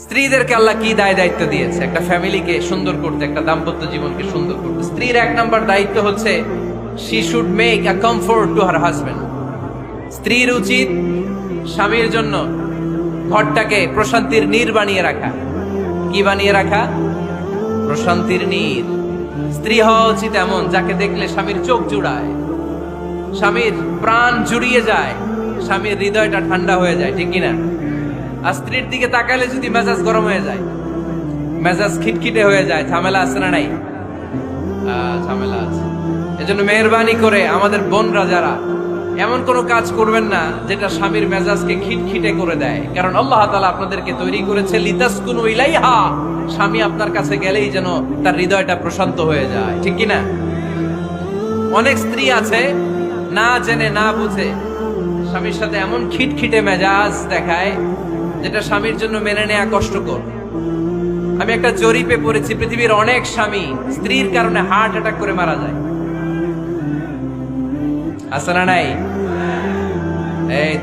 স্ত্রীদেরকে আল্লাহ কি দায়িত্ব দিয়েছে? একটা ফ্যামিলিকে সুন্দর করতে, একটা দাম্পত্য জীবনকে সুন্দর করতে। স্ত্রীর এক নম্বর দায়িত্ব হচ্ছে she should make a comfort to her husband. স্ত্রীর উচিত স্বামীর জন্য ঘরটাকে প্রশান্তির নীর বানিয়ে রাখা। কি বানিয়ে রাখা? প্রশান্তির নীর। স্ত্রী হওয়া উচিত এমন যাকে দেখলে স্বামীর চোখ জুড়ায়, স্বামীর প্রাণ জুড়িয়ে যায়, স্বামীর হৃদয়টা ঠান্ডা হয়ে যায়, ঠিক কিনা? আর স্ত্রীর দিকে তাকালে যদি মেজাজ গরম হয়ে যায়, মেজাজ খিটখিটে হয়ে যায়, ঝামেলা আছে না নাই? ঝামেলা আছে। এজন্য মেহেরবানি করে আমাদের বোনরা যারা, এমন কোনো কাজ করবেন না যেটা স্বামীর মেজাজকে খিটখিটে করে দেয়। কারণ আল্লাহ তাআলা আপনাদেরকে তৈরি করেছে লিতাসকুনু ইলাইহা, স্বামী আপনার কাছে গেলেই যেন তার হৃদয়টা প্রশান্ত হয়ে যায়, ঠিক কিনা? অনেক স্ত্রী আছে না জেনে না বুঝে স্বামীর সাথে এমন খিটখিটে মেজাজ দেখায় যেটা স্বামীর জন্য মেনে নেওয়া কষ্টকর। আমি একটা জরিপে পড়েছি, পৃথিবীর অনেক স্বামী স্ত্রীর কারণে হার্ট অ্যাটাক করে মারা যায়। আছে না নাই? এই